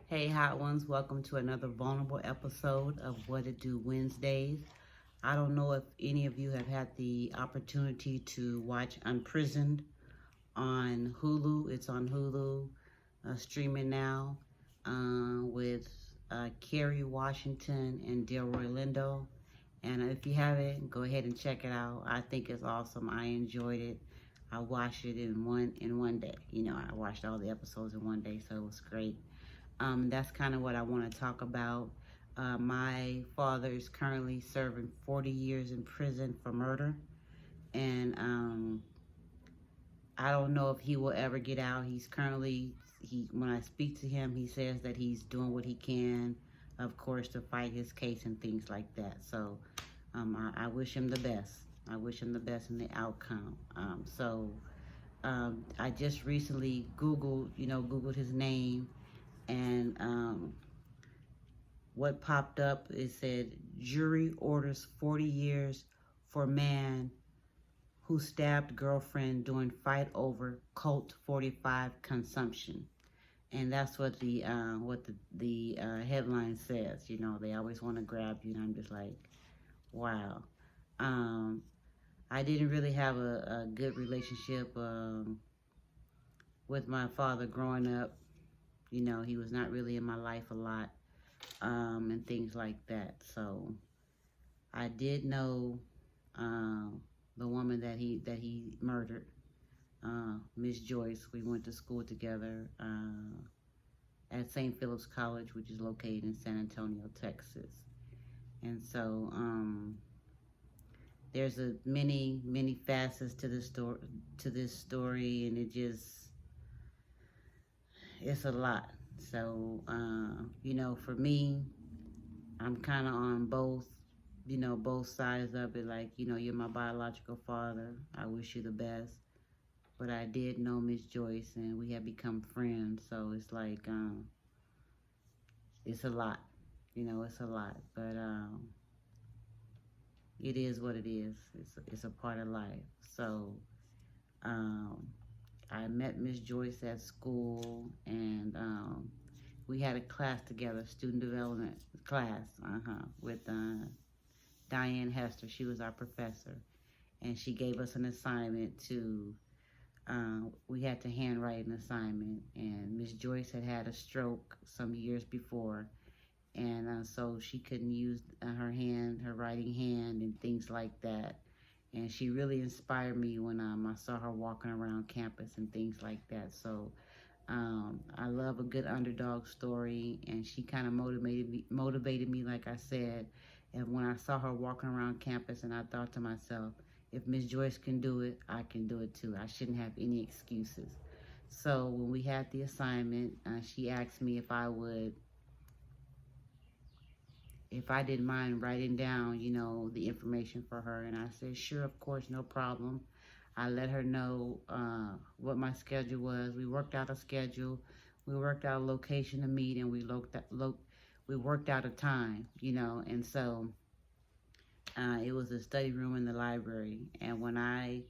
Hey, hot ones, welcome to another vulnerable episode of What It Do Wednesdays. I don't know if any of you have had the opportunity to watch Unprisoned on Hulu. It's on Hulu, streaming now, with Kerry Washington and Delroy Lindo. And if you haven't, go ahead and check it out. I think it's awesome. I enjoyed it. I watched it in one day. I watched all the episodes in one day, so it was great. That's kind of what I want to talk about. My father is currently serving 40 years in prison for murder, and I don't know if he will ever get out. When I speak to him, he says that he's doing what he can, of course, to fight his case and things like that. So I wish him the best. I wish him the best in the outcome. I just recently Googled his name, and what popped up, it said, jury orders 40 years for man who stabbed girlfriend during fight over Colt 45 consumption. And that's what the headline says. They always want to grab you, and I'm just like, wow. I didn't really have a good relationship with my father growing up. He was not really in my life a lot, and things like that. So I did know the woman that he murdered, Miss Joyce. We went to school together at St. Philip's College, which is located in San Antonio, Texas. And so there's many facets to this story, and it's a lot. So for me, I'm kind of on both sides of it. Like, you're my biological father. I wish you the best. But I did know Miss Joyce, and we have become friends. So it's like, it's a lot. It's a lot. But it is what it is. It's a part of life. So I met Miss Joyce at school, and we had a class together, student development class, with Diane Hester. She was our professor, and she gave us an assignment to, we had to handwrite an assignment, and Miss Joyce had a stroke some years before, and so she couldn't use her writing hand and things like that. And she really inspired me when I saw her walking around campus and things like that. So I love a good underdog story, and she kind of motivated me, like I said. And when I saw her walking around campus, and I thought to myself, if Miss Joyce can do it, I can do it too. I shouldn't have any excuses. So when we had the assignment, she asked me if I didn't mind writing down, the information for her. And I said, sure, of course, no problem. I let her know what my schedule was. We worked out a schedule. We worked out a location to meet, and we worked out a time, And so it was a study room in the library. And when I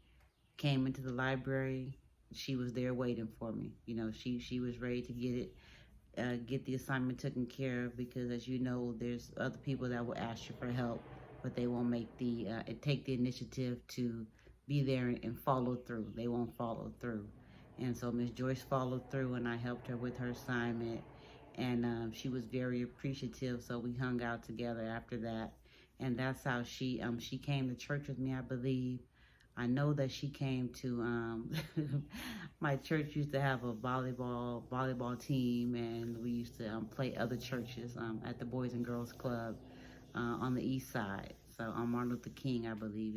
came into the library, she was there waiting for me. She was ready to get the assignment taken care of, because, as you know, there's other people that will ask you for help, but they won't take the initiative to be there and follow through. They won't follow through. And so Miss Joyce followed through, and I helped her with her assignment, and she was very appreciative. So we hung out together after that, and that's how she came to church with me, I believe. I know that she came to, my church used to have a volleyball team, and we used to play other churches at the Boys and Girls Club on the east side. So on Martin Luther King, I believe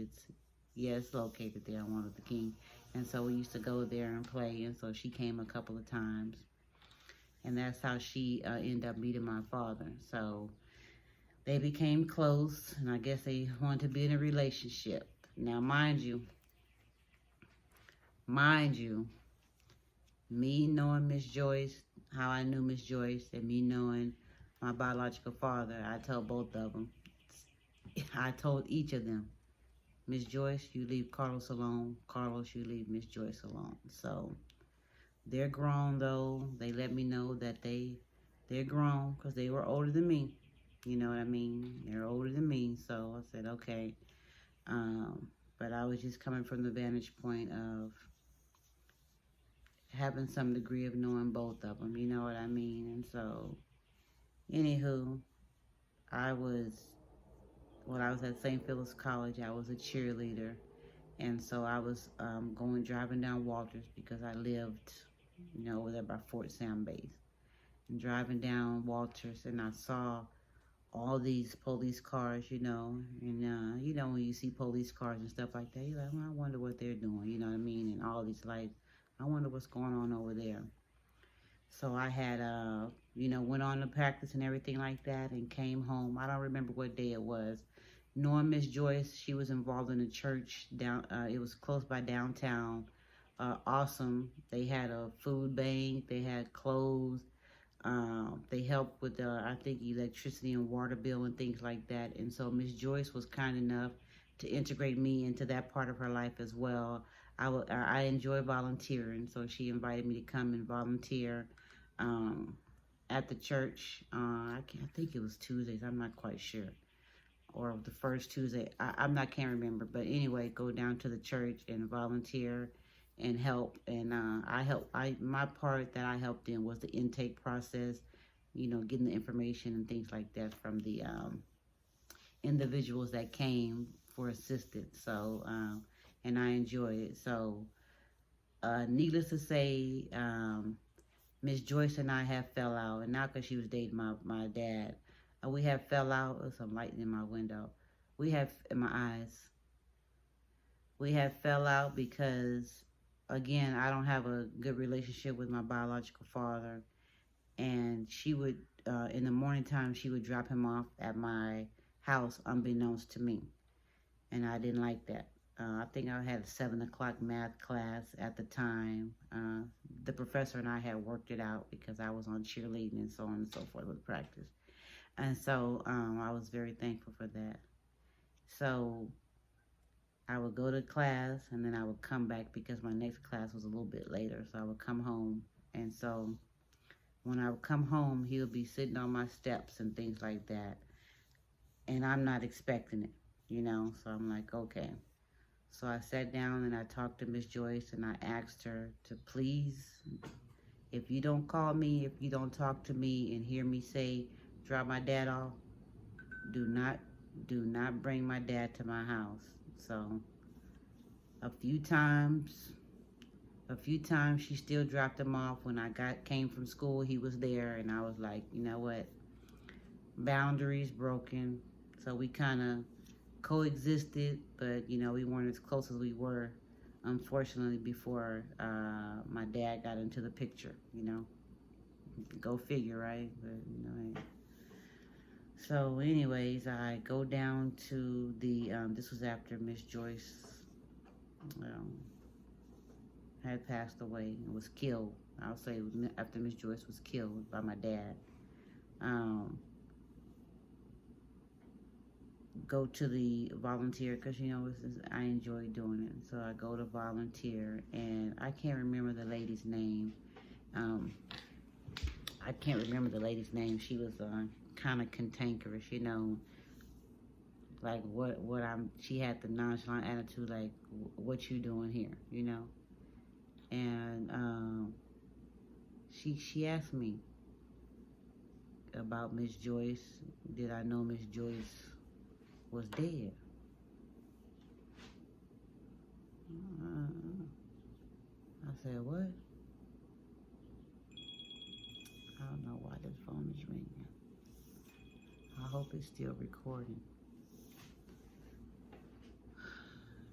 it's located there on Martin Luther King. And so we used to go there and play, and so she came a couple of times. And that's how she ended up meeting my father. So they became close, and I guess they wanted to be in a relationship. Now, mind you, me knowing Miss Joyce, how I knew Miss Joyce, and me knowing my biological father, I told both of them. I told each of them, Miss Joyce, you leave Carlos alone. Carlos, you leave Miss Joyce alone. So they're grown, though. They let me know that they they're grown because they were older than me. You know what I mean? They're older than me. So I said, okay. But I was just coming from the vantage point of having some degree of knowing both of them. You know what I mean? And so, anywho, I was, when I was at St. Philip's College, I was a cheerleader. And so I was driving down Walters because I lived, over there by Fort Sam Base. And driving down Walters, and I saw all these police cars, and when you see police cars and stuff like that, you're like, well, I wonder what they're doing, you know what I mean? And all these lights, I wonder what's going on over there. So I had, went on to practice and everything like that and came home. I don't remember what day it was. Knowing Miss Joyce, she was involved in a church it was close by downtown. Awesome. They had a food bank. They had clothes. They helped with, I think, electricity and water bill and things like that. And so Miss Joyce was kind enough to integrate me into that part of her life as well. I enjoy volunteering, so she invited me to come and volunteer at the church. I think it was Tuesdays. I'm not quite sure. Or the first Tuesday. Can't remember. But anyway, go down to the church and volunteer and help. And my part that I helped in was the intake process, getting the information and things like that from the individuals that came for assistance. So, and I enjoyed it. So, needless to say, Miss Joyce and I have fell out, and not because she was dating my dad. We have fell out. There's some lighting in my window. We have, in my eyes. We have fell out because, again, I don't have a good relationship with my biological father. And she would, in the morning time, she would drop him off at my house unbeknownst to me. And I didn't like that. I think I had a 7 o'clock math class at the time. The professor and I had worked it out because I was on cheerleading and so on and so forth with practice. And so I was very thankful for that. So I would go to class and then I would come back because my next class was a little bit later. So I would come home. And so when I would come home, he would be sitting on my steps and things like that. And I'm not expecting it, So I'm like, okay. So I sat down and I talked to Miss Joyce and I asked her to please, if you don't call me, if you don't talk to me and hear me say, drop my dad off, do not bring my dad to my house. So a few times she still dropped him off. When I came from school, he was there, and I was like, you know what, boundaries broken. So we kind of coexisted, but we weren't as close as we were, unfortunately, before my dad got into the picture. Go figure, right? But so anyways, I go down to the, this was after Miss Joyce had passed away and was killed. I'll say it was after Miss Joyce was killed by my dad. Go to the volunteer because, I enjoy doing it. So I go to volunteer, and I can't remember the lady's name. She was kind of cantankerous, like she had the nonchalant attitude, like, what you doing here, and she asked me about Miss Joyce. Did I know Miss Joyce was dead? I said, what? I don't know why this phone is ringing. I hope it's still recording.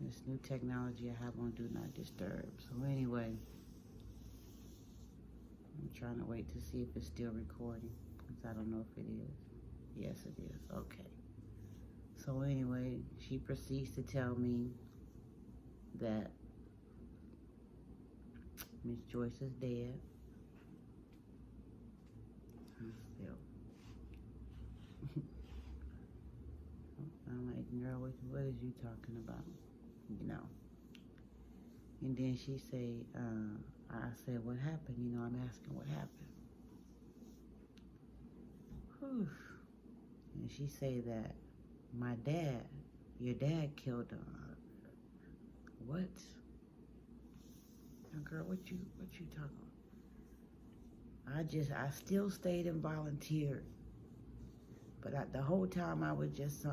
This new technology I have on Do Not Disturb. So anyway, I'm trying to wait to see if it's still recording, because I don't know if it is. Yes, it is. Okay. So anyway, she proceeds to tell me that Miss Joyce is dead. I'm like, girl, what is you talking about? And then she I said, what happened? I'm asking what happened. Whew. And she say that your dad killed her. What? Now, girl, what you talking about? I still stayed and volunteered. But the whole time I was just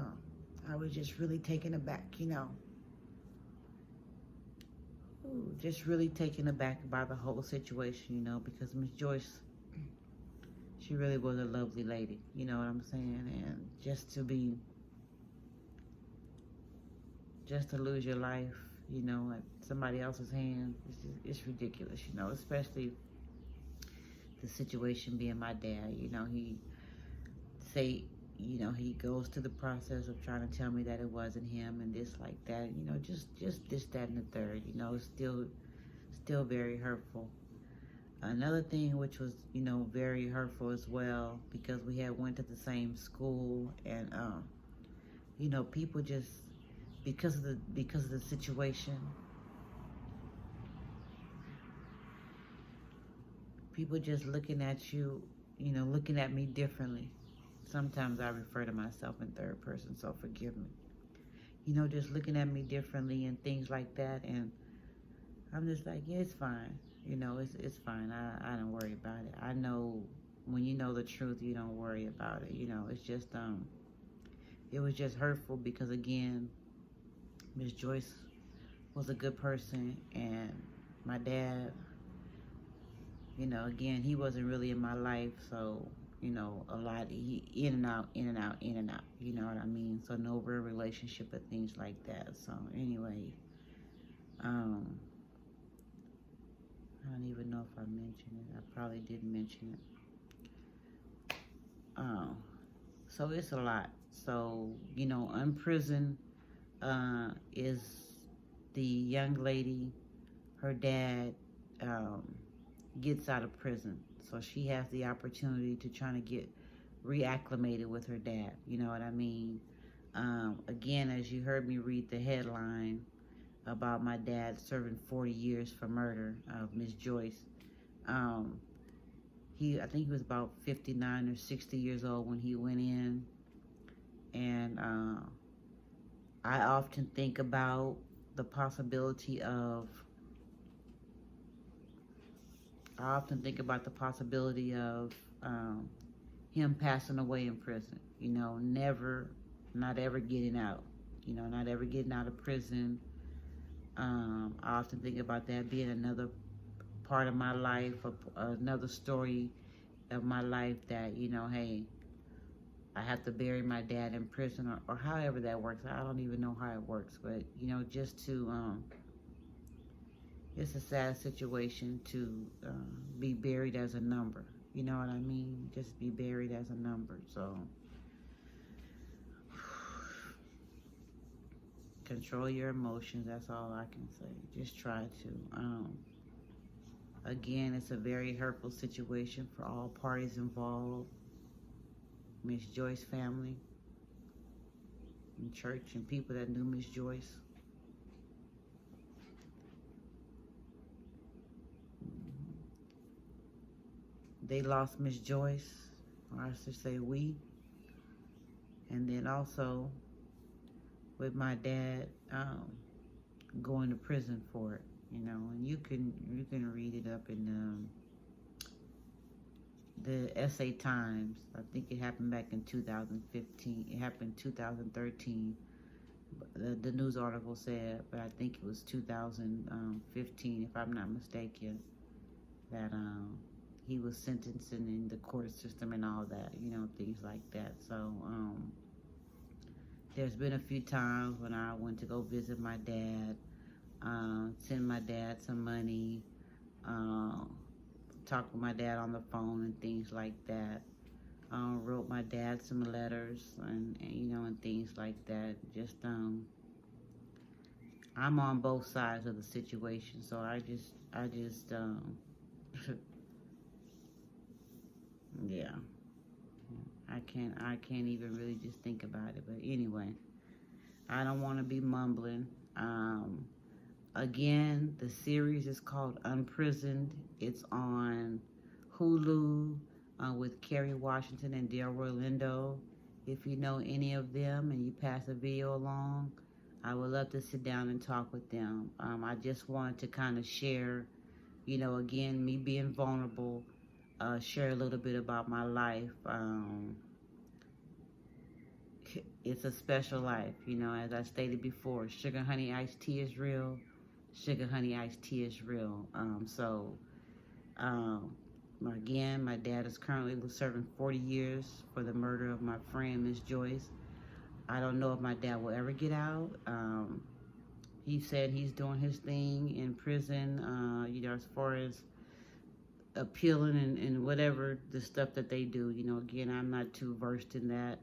really taken aback, just really taken aback by the whole situation, because Miss Joyce, she really was a lovely lady, you know what I'm saying? And just to lose your life, at somebody else's hands, it's ridiculous, especially the situation being my dad. He say, he goes through the process of trying to tell me that it wasn't him and this like that, just this, that, and the third, it's still very hurtful. Another thing which was, very hurtful as well, because we had went to the same school, and people just, because of the situation, people just looking at you, looking at me differently. Sometimes I refer to myself in third person, so forgive me. Just looking at me differently and things like that, and I'm just like, yeah, it's fine. It's fine. I don't worry about it. I know when you know the truth, you don't worry about it. It's just, it was just hurtful because, again, Miss Joyce was a good person, and my dad, again, he wasn't really in my life, so, a lot, he in and out, in and out, in and out, you know what I mean? So no real relationship or things like that. So anyway, I don't even know if I mentioned it. I probably did mention it. So it's a lot. So, unprisoned is the young lady, her dad gets out of prison. So she has the opportunity to try to get reacclimated with her dad. You know what I mean? Again, as you heard me read the headline about my dad serving 40 years for murder of Miss Joyce. I think he was about 59 or 60 years old when he went in. And I often think about the possibility of him passing away in prison. Not ever getting out. Not ever getting out of prison. I often think about that being another part of my life, another story of my life that, hey, I have to bury my dad in prison, or however that works. I don't even know how it works, but, just to, it's a sad situation to be buried as a number. You know what I mean? Just be buried as a number. So control your emotions. That's all I can say. Just try to. Again, it's a very hurtful situation for all parties involved. Miss Joyce family, and church, and people that knew Miss Joyce. They lost Miss Joyce, or I should say we. And then also with my dad going to prison for it, and you can read it up in the SA Times. I think it happened back in 2015. It happened in 2013. The news article said, but I think it was 2015, if I'm not mistaken, that he was sentenced in the court system and all that, things like that. So there's been a few times when I went to go visit my dad, send my dad some money, talk with my dad on the phone and things like that. Wrote my dad some letters and things like that. Just I'm on both sides of the situation, so I just yeah, I can't even really just think about it. But anyway, I don't want to be mumbling. Again, the series is called Unprisoned. It's on Hulu, with Kerry Washington and Delroy Lindo. If you know any of them and you pass a video along, I would love to sit down and talk with them. I just wanted to kind of share, again, me being vulnerable, share a little bit about my life. It's a special life, as I stated before. Sugar honey iced tea is real. Sugar honey iced tea is real. Again, my dad is currently serving 40 years for the murder of my friend, Miss Joyce. I don't know if my dad will ever get out. He said he's doing his thing in prison, as far as appealing and whatever the stuff that they do. Again, I'm not too versed in that.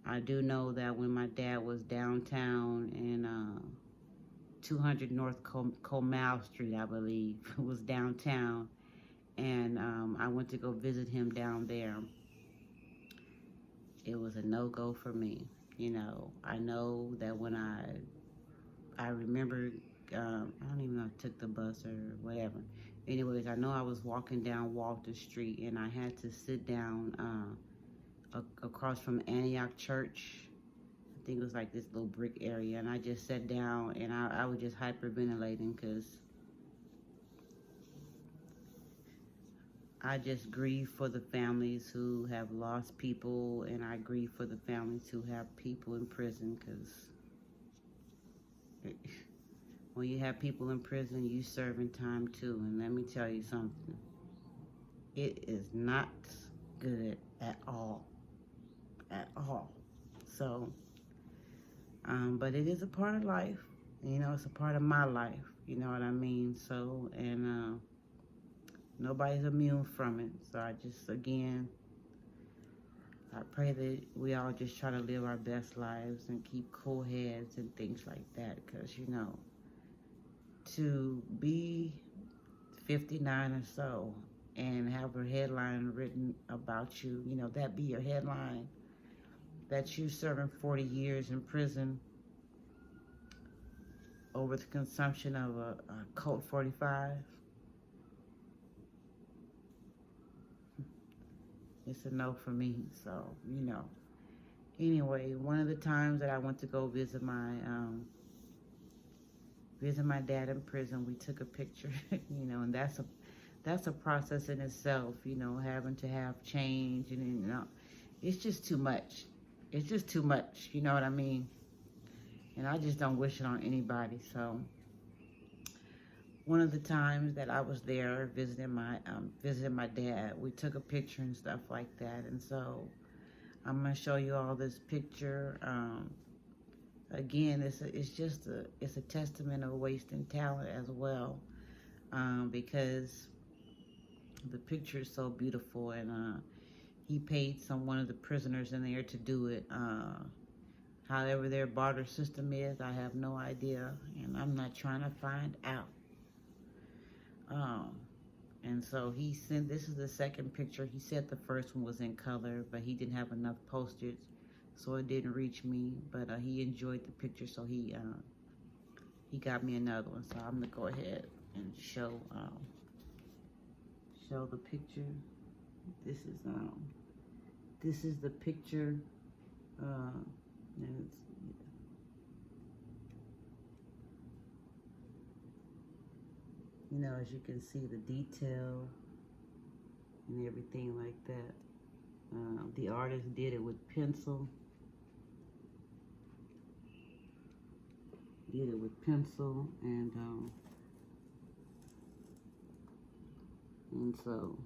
I do know that when my dad was downtown in 200 North Comal Street, I believe, was downtown, and I went to go visit him down there. It was a no-go for me. I know that when I remember, I don't even know if I took the bus or whatever. Anyways, I know I was walking down Walter Street, and I had to sit down across from Antioch Church. I think it was like this little brick area, and I just sat down, and I was just hyperventilating because I just grieve for the families who have lost people, and I grieve for the families who have people in prison, because when you have people in prison, you serving time too. And let me tell you something, it is not good at all. At all. So, but it is a part of life. It's a part of my life. You know what I mean? So, and nobody's immune from it. So I just, again, I pray that we all just try to live our best lives and keep cool heads and things like that. Because, to be 59 or so and have a headline written about you, that be your headline, that you serving 40 years in prison over the consumption of a Colt 45. It's a no for me. So, Anyway, one of the times that I went to go visit my dad in prison, we took a picture, and that's a process in itself, having to have change, and it's just too much. It's just too much, you know what I mean? And I just don't wish it on anybody. So one of the times that I was there visiting my dad, we took a picture and stuff like that. And so I'm gonna show you all this picture. Again, it's a testament of wasting talent as well, because the picture is so beautiful, and he paid one of the prisoners in there to do it. However their barter system is, I have no idea, and I'm not trying to find out. And so he sent, this is the second picture. He said the first one was in color, but he didn't have enough postage, so it didn't reach me. But he enjoyed the picture, so he got me another one. So I'm gonna go ahead and show the picture. This is the picture. And as you can see, the detail and everything like that. The artist did it with pencil. And so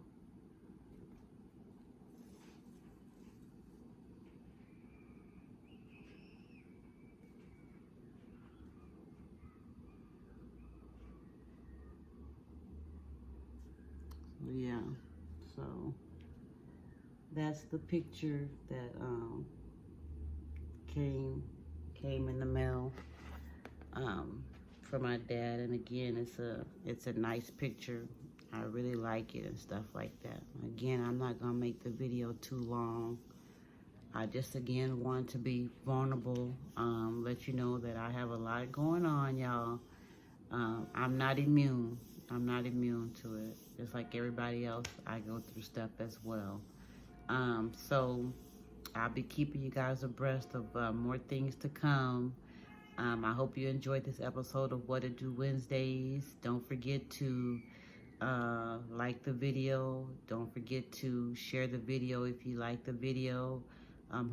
yeah, so that's the picture that came in the mail for my dad. And again, it's a nice picture. I really like it and stuff like that. Again, I'm not gonna make the video too long. I just, again, want to be vulnerable, let you know that I have a lot going on, y'all. I'm not immune to it. Just like everybody else, I go through stuff as well. So I'll be keeping you guys abreast of more things to come. I hope you enjoyed this episode of What to Do Wednesdays. Don't forget to like the video. Don't forget to share the video if you like the video.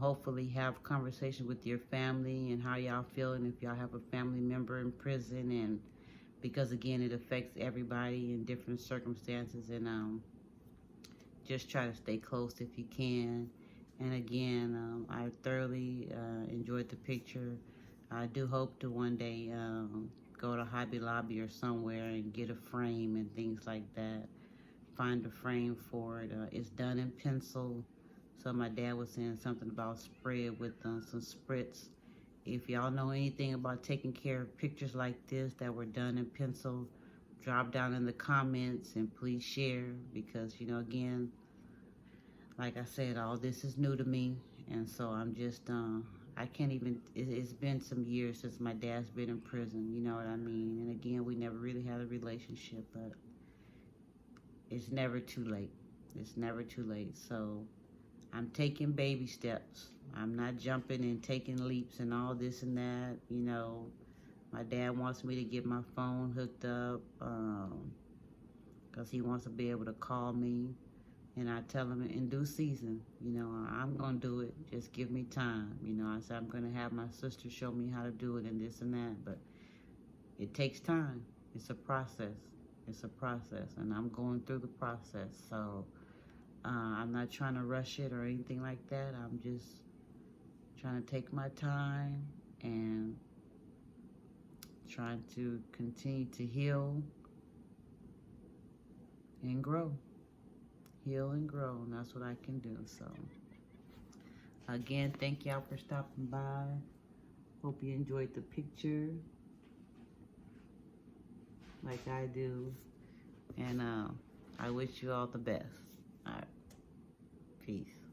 Hopefully have conversation with your family and how y'all feeling if y'all have a family member in prison, and because again it affects everybody in different circumstances, and just try to stay close if you can. And again, I thoroughly enjoyed the picture. I do hope to one day go to Hobby Lobby or somewhere and get a frame and things like that. Find a frame for it. It's done in pencil. So my dad was saying something about spread with some spritz. If y'all know anything about taking care of pictures like this that were done in pencil, drop down in the comments and please share, because, you know, again, like I said, all this is new to me. And so I'm just, I can't even, it's been some years since my dad's been in prison, you know what I mean? And again, we never really had a relationship, but it's never too late. It's never too late. So I'm taking baby steps. I'm not jumping and taking leaps and all this and that, you know. My dad wants me to get my phone hooked up because he wants to be able to call me. And I tell him in due season, you know, I'm going to do it. Just give me time. You know, I said I'm going to have my sister show me how to do it and this and that. But it takes time. It's a process. It's a process. And I'm going through the process. So I'm not trying to rush it or anything like that. I'm just trying to take my time and trying to continue to heal and grow. Heal and grow, and that's what I can do. So again, thank y'all for stopping by. Hope you enjoyed the picture like I do, and I wish you all the best. All right, peace.